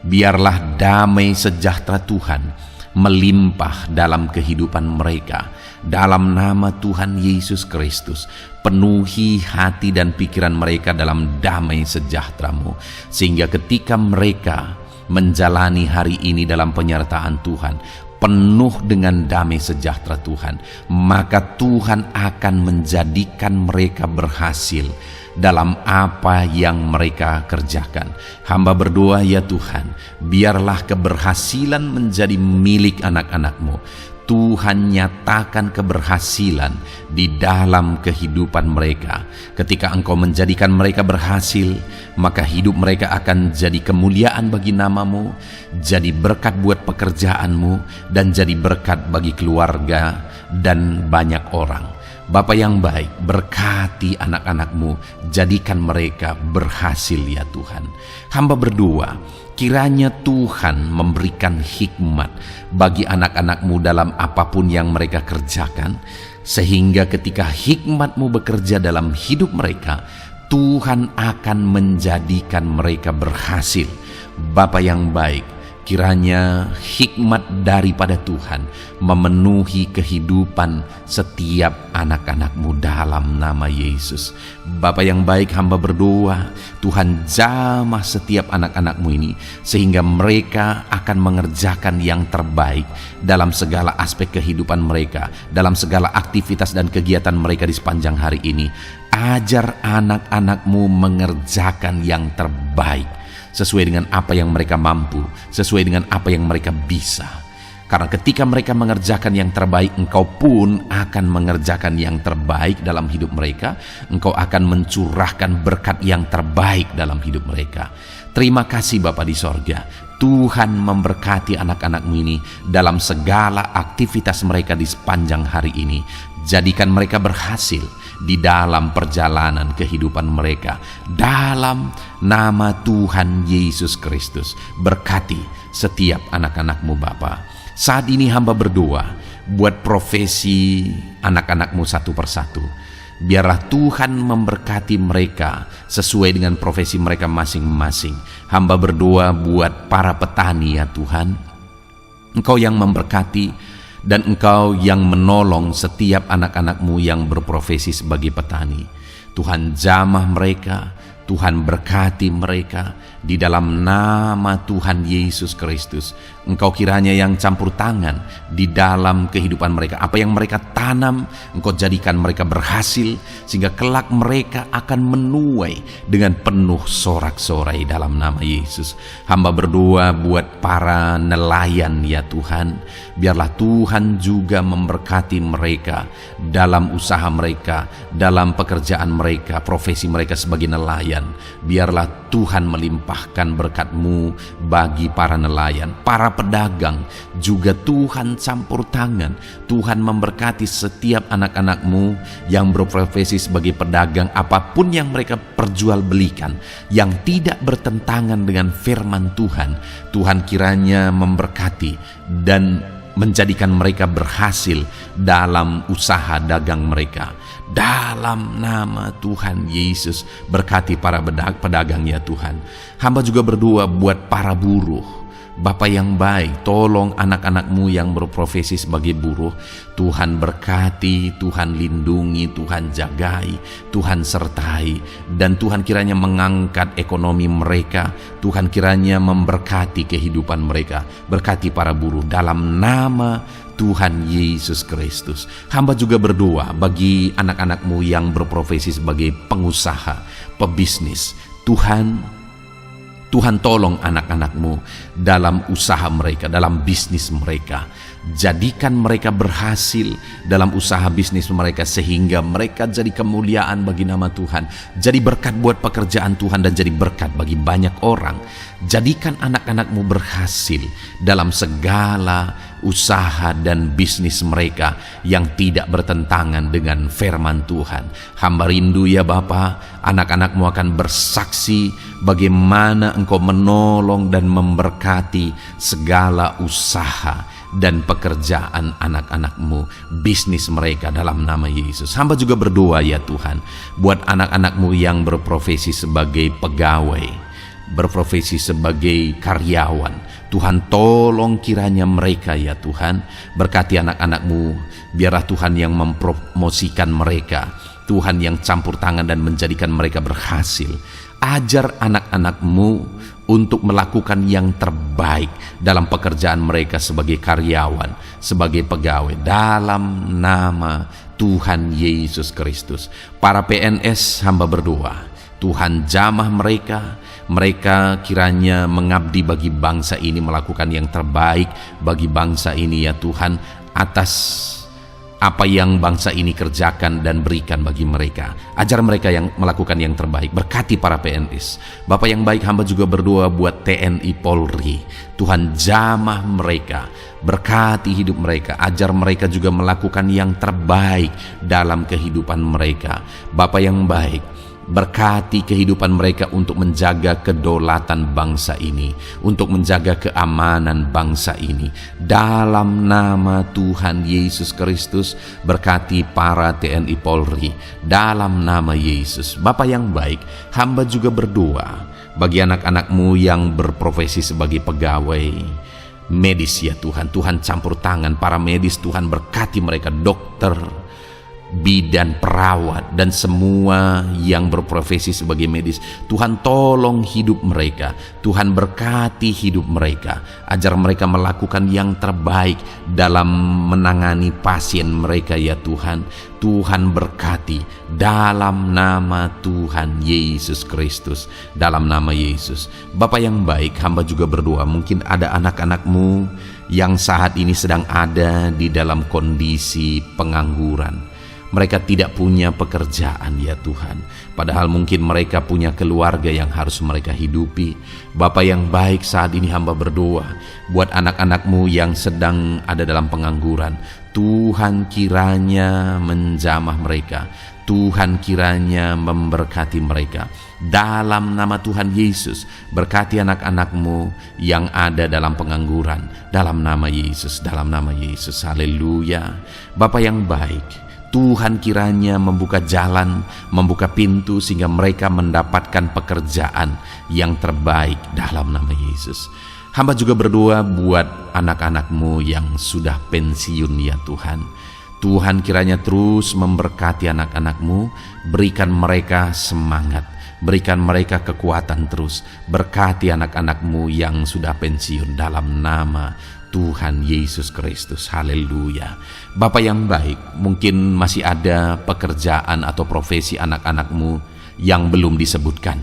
Speaker 1: Biarlah damai sejahtera Tuhan melimpah dalam kehidupan mereka. Dalam nama Tuhan Yesus Kristus, penuhi hati dan pikiran mereka dalam damai sejahtera-Mu, sehingga ketika mereka menjalani hari ini dalam penyertaan Tuhan, penuh dengan damai sejahtera Tuhan, maka Tuhan akan menjadikan mereka berhasil dalam apa yang mereka kerjakan. Hamba berdoa ya Tuhan, biarlah keberhasilan menjadi milik anak-anak-Mu. Tuhan nyatakan keberhasilan di dalam kehidupan mereka. Ketika Engkau menjadikan mereka berhasil, maka hidup mereka akan jadi kemuliaan bagi nama-Mu, jadi berkat buat pekerjaan-Mu, dan jadi berkat bagi keluarga dan banyak orang. Bapa yang baik, berkati anak-anak-Mu, jadikan mereka berhasil ya Tuhan. Hamba berdoa, kiranya Tuhan memberikan hikmat bagi anak-anak-Mu dalam apapun yang mereka kerjakan, sehingga ketika hikmat-Mu bekerja dalam hidup mereka, Tuhan akan menjadikan mereka berhasil. Bapa yang baik, kiranya hikmat daripada Tuhan memenuhi kehidupan setiap anak-anak-Mu dalam nama Yesus. Bapa yang baik, hamba berdoa, Tuhan jamah setiap anak-anak-Mu ini sehingga mereka akan mengerjakan yang terbaik dalam segala aspek kehidupan mereka, dalam segala aktivitas dan kegiatan mereka di sepanjang hari ini. Ajar anak-anak-Mu mengerjakan yang terbaik sesuai dengan apa yang mereka mampu, sesuai dengan apa yang mereka bisa. Karena ketika mereka mengerjakan yang terbaik, Engkau pun akan mengerjakan yang terbaik dalam hidup mereka. Engkau akan mencurahkan berkat yang terbaik dalam hidup mereka. Terima kasih Bapa di sorga. Tuhan memberkati anak-anak-Mu ini dalam segala aktivitas mereka di sepanjang hari ini. Jadikan mereka berhasil di dalam perjalanan kehidupan mereka. Dalam nama Tuhan Yesus Kristus, berkati setiap anak-anak-Mu Bapa. Saat ini hamba berdoa buat profesi anak-anak-Mu satu persatu. Biarlah Tuhan memberkati mereka sesuai dengan profesi mereka masing-masing. Hamba berdoa buat para petani ya Tuhan. Engkau yang memberkati dan Engkau yang menolong setiap anak-anak-Mu yang berprofesi sebagai petani. Tuhan jamah mereka, Tuhan berkati mereka di dalam nama Tuhan Yesus Kristus. Engkau kiranya yang campur tangan di dalam kehidupan mereka. Apa yang mereka tanam, Engkau jadikan mereka berhasil sehingga kelak mereka akan menuai dengan penuh sorak-sorai dalam nama Yesus. Hamba berdoa buat para nelayan ya Tuhan. Biarlah Tuhan juga memberkati mereka dalam usaha mereka, dalam pekerjaan mereka, profesi mereka sebagai nelayan. Biarlah Tuhan melimpahkan berkat-Mu bagi para nelayan, para pedagang juga Tuhan campur tangan. Tuhan memberkati setiap anak-anak-Mu yang berprofesi sebagai pedagang, apapun yang mereka perjualbelikan yang tidak bertentangan dengan firman Tuhan. Tuhan kiranya memberkati dan menjadikan mereka berhasil dalam usaha dagang mereka. Dalam nama Tuhan Yesus, berkati para pedagang ya Tuhan. Hamba juga berdoa buat para buruh. Bapa yang baik, tolong anak-anak-Mu yang berprofesi sebagai buruh. Tuhan berkati, Tuhan lindungi, Tuhan jagai, Tuhan sertai. Dan Tuhan kiranya mengangkat ekonomi mereka. Tuhan kiranya memberkati kehidupan mereka. Berkati para buruh dalam nama Tuhan Yesus Kristus. Hamba juga berdoa bagi anak-anak-Mu yang berprofesi sebagai pengusaha, pebisnis. Tuhan tolong anak-anak-Mu dalam usaha mereka, dalam bisnis mereka. Jadikan mereka berhasil dalam usaha bisnis mereka sehingga mereka jadi kemuliaan bagi nama Tuhan. Jadi berkat buat pekerjaan Tuhan dan jadi berkat bagi banyak orang. Jadikan anak-anak-Mu berhasil dalam segala usaha dan bisnis mereka yang tidak bertentangan dengan firman Tuhan. Hamba rindu ya Bapa, anak-anak-Mu akan bersaksi bagaimana Engkau menolong dan memberkati segala usaha dan pekerjaan anak-anak-Mu, bisnis mereka dalam nama Yesus. Hamba juga berdoa ya Tuhan buat anak-anak-Mu yang berprofesi sebagai pegawai, berprofesi sebagai karyawan. Tuhan tolong kiranya mereka ya Tuhan, berkati anak-anak-Mu. Biarlah Tuhan yang mempromosikan mereka, Tuhan yang campur tangan dan menjadikan mereka berhasil. Ajar anak-anak-Mu untuk melakukan yang terbaik dalam pekerjaan mereka sebagai karyawan, sebagai pegawai, dalam nama Tuhan Yesus Kristus. Para PNS hamba berdoa, Tuhan jamah mereka. Mereka kiranya mengabdi bagi bangsa ini, melakukan yang terbaik bagi bangsa ini ya Tuhan, atas apa yang bangsa ini kerjakan dan berikan bagi mereka. Ajar mereka yang melakukan yang terbaik. Berkati para PNS. Bapak yang baik, hamba juga berdoa buat TNI Polri. Tuhan jamah mereka, berkati hidup mereka. Ajar mereka juga melakukan yang terbaik dalam kehidupan mereka. Bapak yang baik, berkati kehidupan mereka untuk menjaga kedaulatan bangsa ini, untuk menjaga keamanan bangsa ini. Dalam nama Tuhan Yesus Kristus, berkati para TNI Polri dalam nama Yesus. Bapa yang baik, hamba juga berdoa Bagi anak-anak-Mu yang berprofesi sebagai pegawai medis ya Tuhan, Tuhan campur tangan para medis, Tuhan berkati mereka, dokter, bidan, perawat, dan semua yang berprofesi sebagai medis. Tuhan tolong hidup mereka, Tuhan berkati hidup mereka, ajar mereka melakukan yang terbaik dalam menangani pasien mereka ya Tuhan. Tuhan berkati dalam nama Tuhan Yesus Kristus, dalam nama Yesus. Bapa yang baik, hamba juga berdoa, mungkin ada anak-anak-Mu yang saat ini sedang ada di dalam kondisi pengangguran. Mereka tidak punya pekerjaan ya Tuhan, padahal mungkin mereka punya keluarga yang harus mereka hidupi. Bapa yang baik, saat ini hamba berdoa buat anak-anak-Mu yang sedang ada dalam pengangguran. Tuhan kiranya menjamah mereka, Tuhan kiranya memberkati mereka. Dalam nama Tuhan Yesus, berkati anak-anak-Mu yang ada dalam pengangguran. Dalam nama Yesus, dalam nama Yesus, haleluya. Bapa yang baik, Tuhan kiranya membuka jalan, membuka pintu sehingga mereka mendapatkan pekerjaan yang terbaik dalam nama Yesus. Hamba juga berdoa buat anak-anak-Mu yang sudah pensiun ya Tuhan. Tuhan kiranya terus memberkati anak-anak-Mu, berikan mereka semangat, berikan mereka kekuatan terus. Berkati anak-anak-Mu yang sudah pensiun dalam nama Tuhan Yesus Kristus, haleluya. Bapa yang baik, mungkin masih ada pekerjaan atau profesi anak-anak-Mu yang belum disebutkan.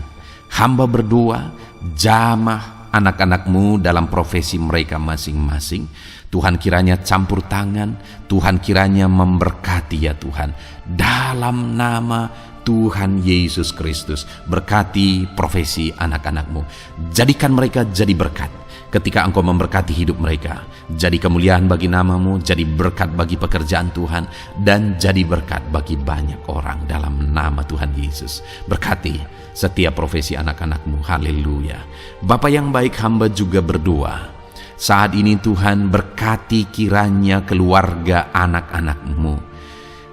Speaker 1: Hamba berdoa, jamah anak-anak-Mu dalam profesi mereka masing-masing. Tuhan kiranya campur tangan, Tuhan kiranya memberkati ya Tuhan. Dalam nama Tuhan Yesus Kristus, berkati profesi anak-anak-Mu. Jadikan mereka jadi berkat. Ketika Engkau memberkati hidup mereka, jadi kemuliaan bagi nama-Mu, jadi berkat bagi pekerjaan Tuhan, dan jadi berkat bagi banyak orang dalam nama Tuhan Yesus. Berkati setiap profesi anak-anak-Mu, haleluya. Bapa yang baik, hamba juga berdoa, saat ini Tuhan berkati kiranya keluarga anak-anak-Mu.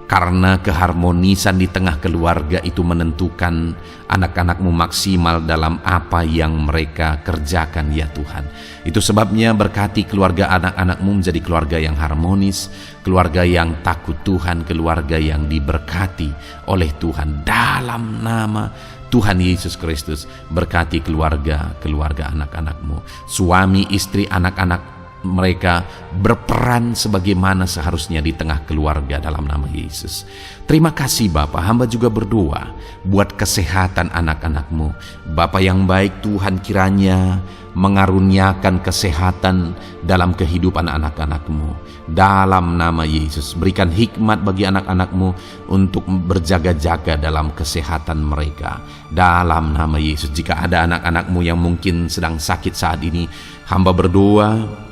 Speaker 1: Karena keharmonisan di tengah keluarga itu menentukan anak-anak-Mu maksimal dalam apa yang mereka kerjakan ya Tuhan. Itu sebabnya berkati keluarga anak-anak-Mu menjadi keluarga yang harmonis, keluarga yang takut Tuhan, keluarga yang diberkati oleh Tuhan. Dalam nama Tuhan Yesus Kristus, berkati keluarga anak-anak-Mu, suami, istri, anak-anak mereka berperan sebagaimana seharusnya di tengah keluarga dalam nama Yesus. Terima kasih Bapa, hamba juga berdoa buat kesehatan anak-anak-Mu. Bapa yang baik, Tuhan kiranya mengaruniakan kesehatan dalam kehidupan anak-anak-Mu. Dalam nama Yesus, berikan hikmat bagi anak-anak-Mu untuk berjaga-jaga dalam kesehatan mereka. Dalam nama Yesus, jika ada anak-anak-Mu yang mungkin sedang sakit saat ini, hamba berdoa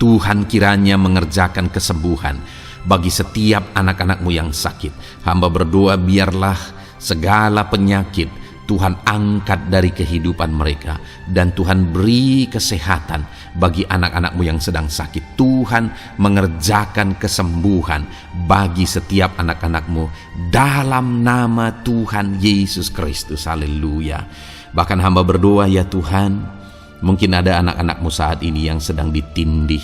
Speaker 1: Tuhan kiranya mengerjakan kesembuhan bagi setiap anak-anak-Mu yang sakit. Hamba berdoa biarlah segala penyakit Tuhan angkat dari kehidupan mereka, dan Tuhan beri kesehatan bagi anak-anak-Mu yang sedang sakit. Tuhan mengerjakan kesembuhan bagi setiap anak-anak-Mu dalam nama Tuhan Yesus Kristus, haleluya. Bahkan hamba berdoa ya Tuhan, mungkin ada anak-anak-Mu saat ini yang sedang ditindih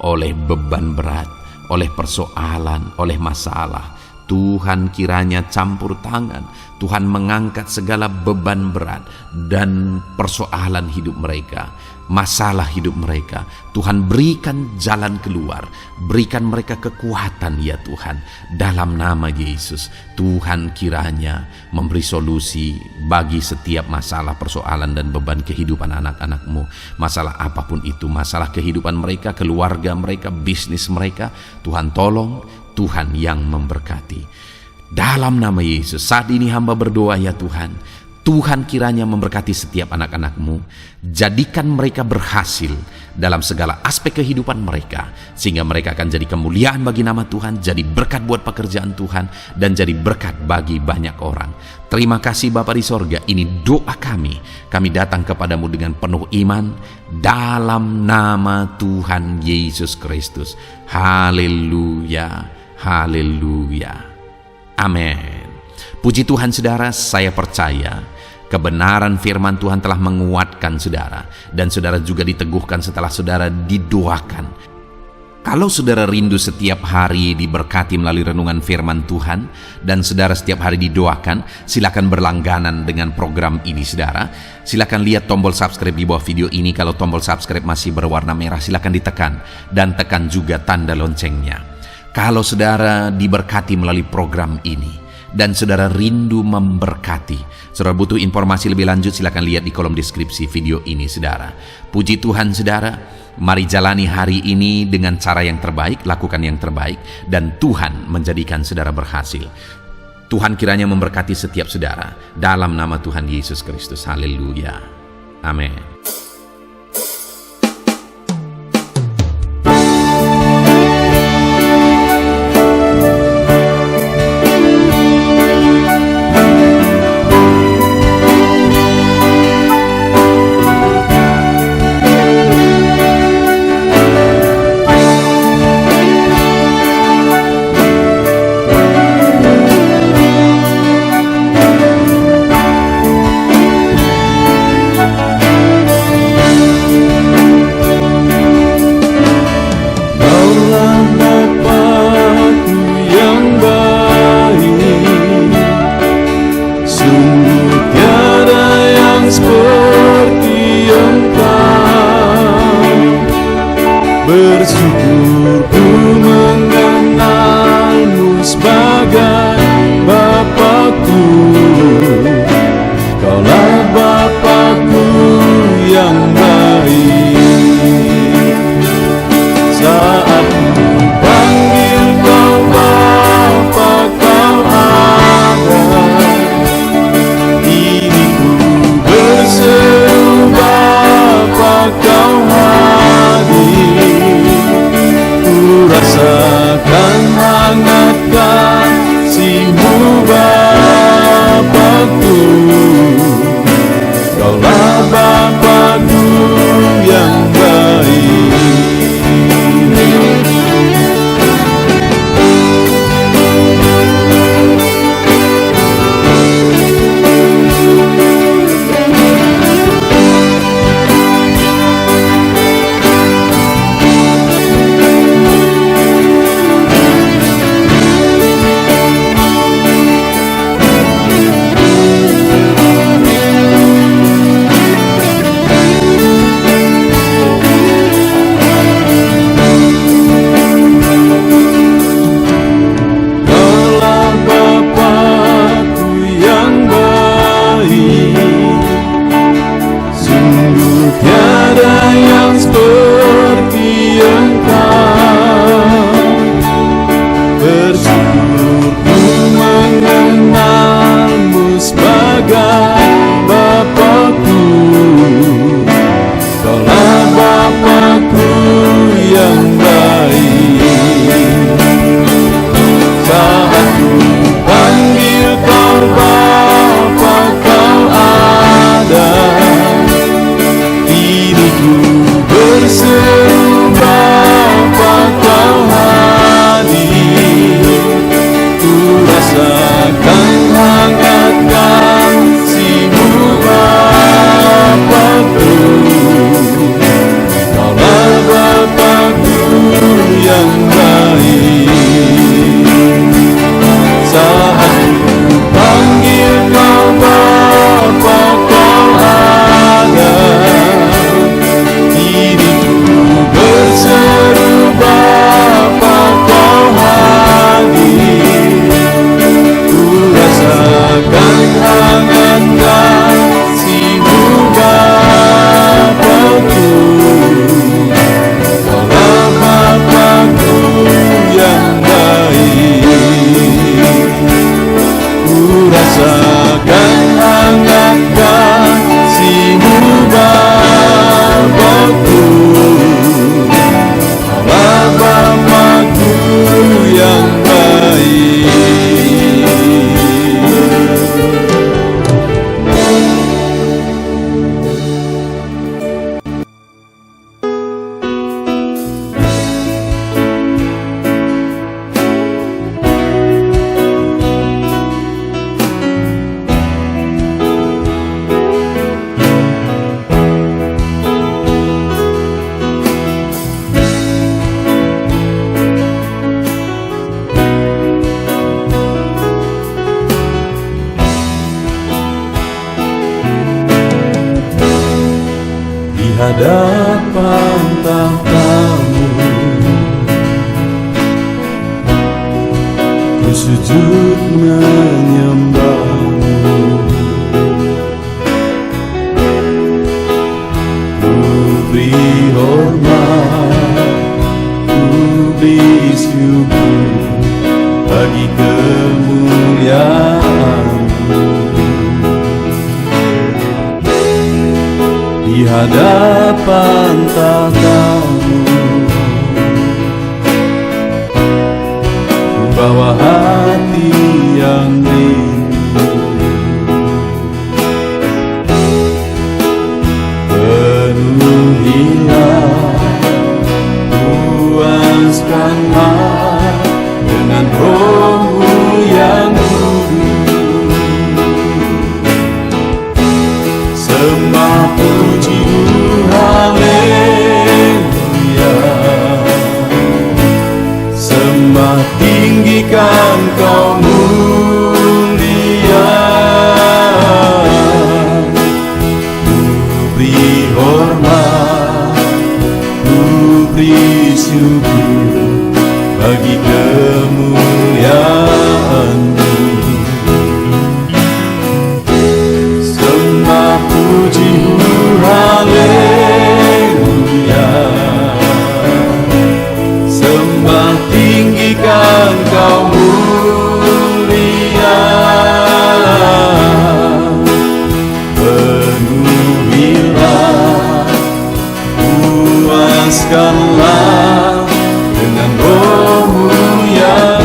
Speaker 1: oleh beban berat, oleh persoalan, oleh masalah. Tuhan kiranya campur tangan, Tuhan mengangkat segala beban berat dan persoalan hidup mereka, masalah hidup mereka. Tuhan berikan jalan keluar, berikan mereka kekuatan ya Tuhan. Dalam nama Yesus, Tuhan kiranya memberi solusi bagi setiap masalah, persoalan, dan beban kehidupan anak-anak-Mu. Masalah apapun itu, masalah kehidupan mereka, keluarga mereka, bisnis mereka, Tuhan tolong, Tuhan yang memberkati. Dalam nama Yesus, saat ini hamba berdoa ya Tuhan, Tuhan kiranya memberkati setiap anak-anak-Mu, jadikan mereka berhasil dalam segala aspek kehidupan mereka, sehingga mereka akan jadi kemuliaan bagi nama Tuhan, jadi berkat buat pekerjaan Tuhan, dan jadi berkat bagi banyak orang. Terima kasih Bapa di sorga, ini doa kami datang kepadamu dengan penuh iman, dalam nama Tuhan Yesus Kristus. Haleluya, haleluya, amin. Puji Tuhan saudara, saya percaya Kebenaran firman Tuhan telah menguatkan saudara, dan saudara juga diteguhkan setelah saudara didoakan. Kalau saudara rindu setiap hari diberkati melalui renungan firman Tuhan, dan saudara setiap hari didoakan, silakan berlangganan dengan program ini saudara. Silakan lihat tombol subscribe di bawah video ini. Kalau tombol subscribe masih berwarna merah, silakan ditekan, dan tekan juga tanda loncengnya. Kalau saudara diberkati melalui program ini, dan saudara rindu memberkati, saudara butuh informasi lebih lanjut, silakan lihat di kolom deskripsi video ini saudara. Puji Tuhan saudara, mari jalani hari ini dengan cara yang terbaik, lakukan yang terbaik, dan Tuhan menjadikan saudara berhasil. Tuhan kiranya memberkati setiap saudara, dalam nama Tuhan Yesus Kristus. Haleluya. Amin.
Speaker 2: hadapan tahta-Mu, ku sujud menyembah-Mu. Ku beri hormat, ku beri syukur bagi kemuliaan-Mu. Di hadapan tahta-Mu, ku bawa hati yang rindu. Penuhilah, puaskanlah dengan Roh-Mu yang kudus. Sembah puji haleluya, sembah tinggikan Kau mulia. Ku beri hormat, ku beri syukur bagi kemuliaan-Mu. Sembah puji haleluya, sembah tinggikan Kau mulia. Penuhilah, puaskanlah dengan Roh-Mu yang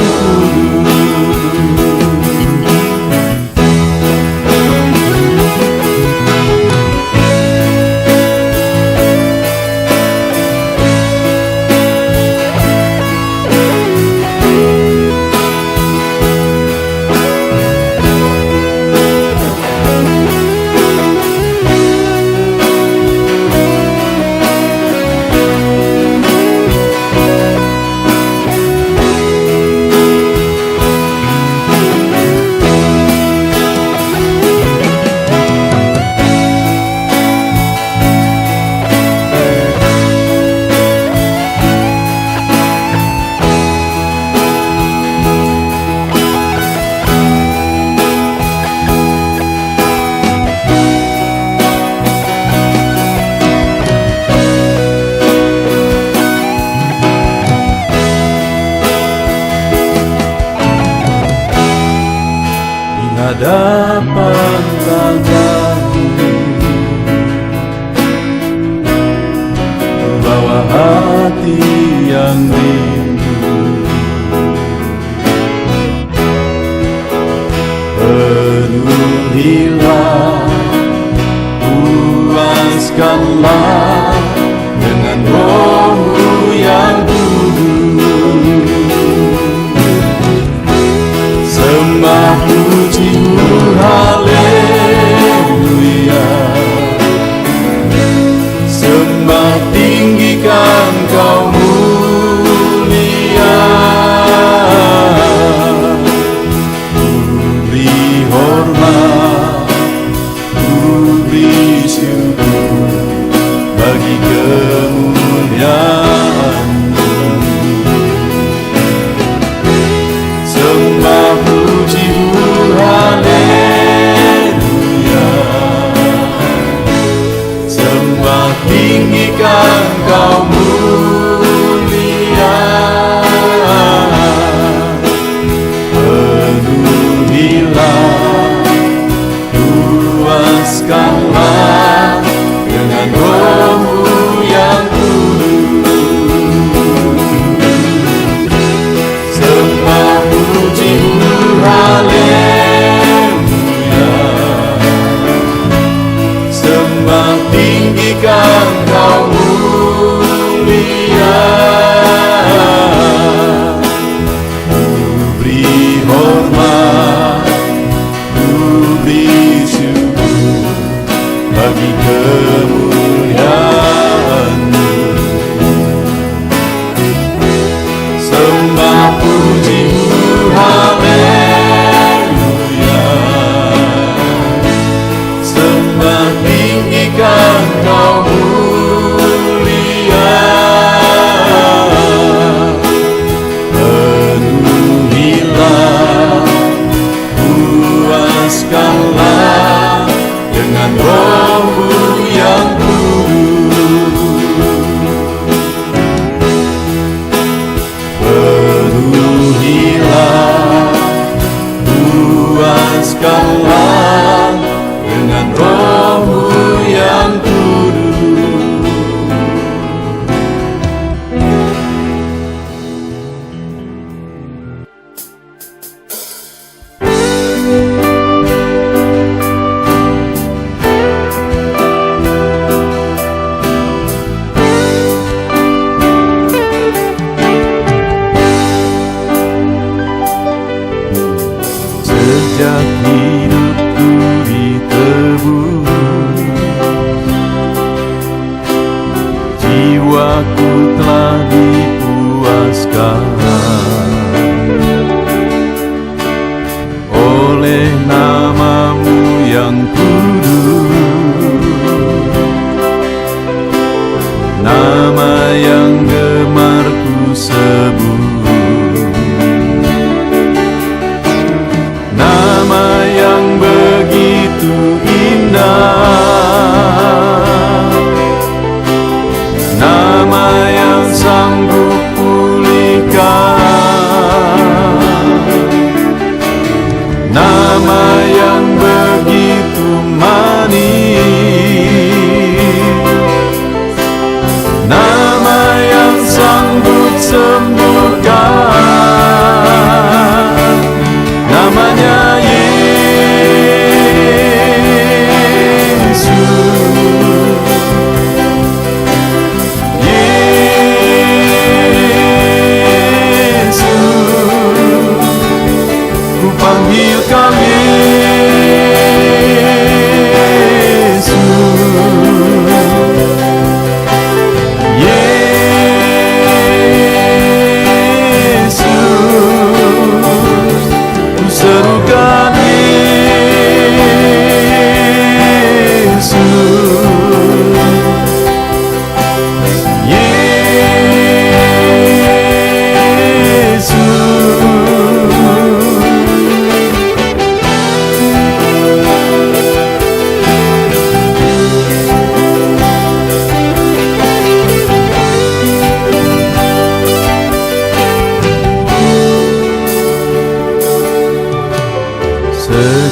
Speaker 2: hadapan tahta-Mu, bawa hati yang rindu. Penuhilah, puaskanlah dengan Roh-Mu yang kudus. Sembah puji haleluya, sembah tinggikan Kau mulia. Ku beri hormat, ku beri syukur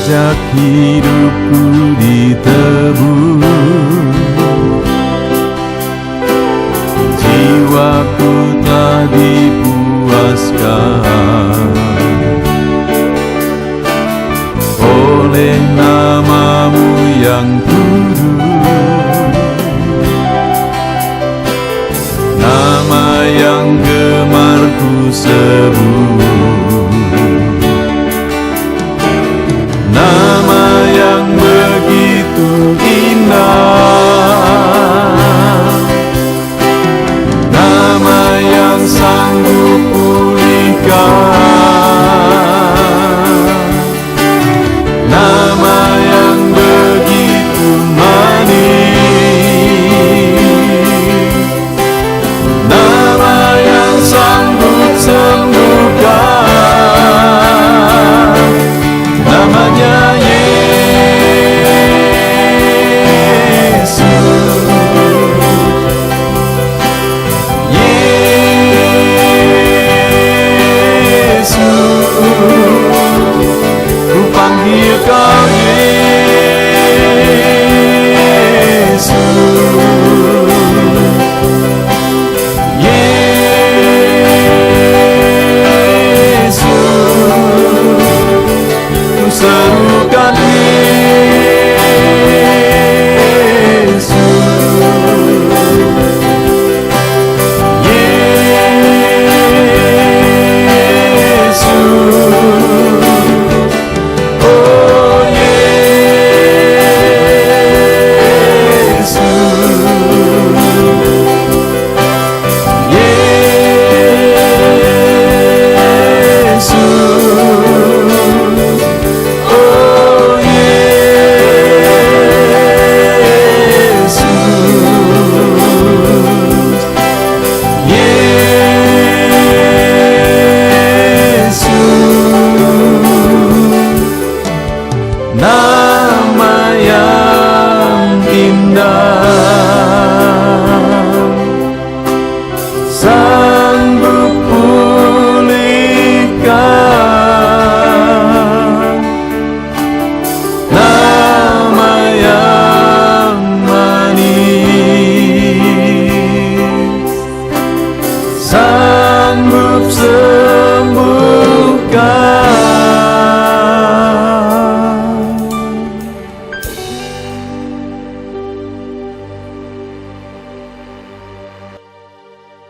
Speaker 2: Sejak hidupku ditebus, jiwaku telah dipuaskan oleh nama-Mu yang kudus, nama yang gemar ku sebut, nama yang begitu indah, nama yang sanggup pulihkan, nama yang begitu manis, nama yang sanggup sembuhkan, namanya Kau Yesus, Yesus, ku serukan Yesus, Yesus.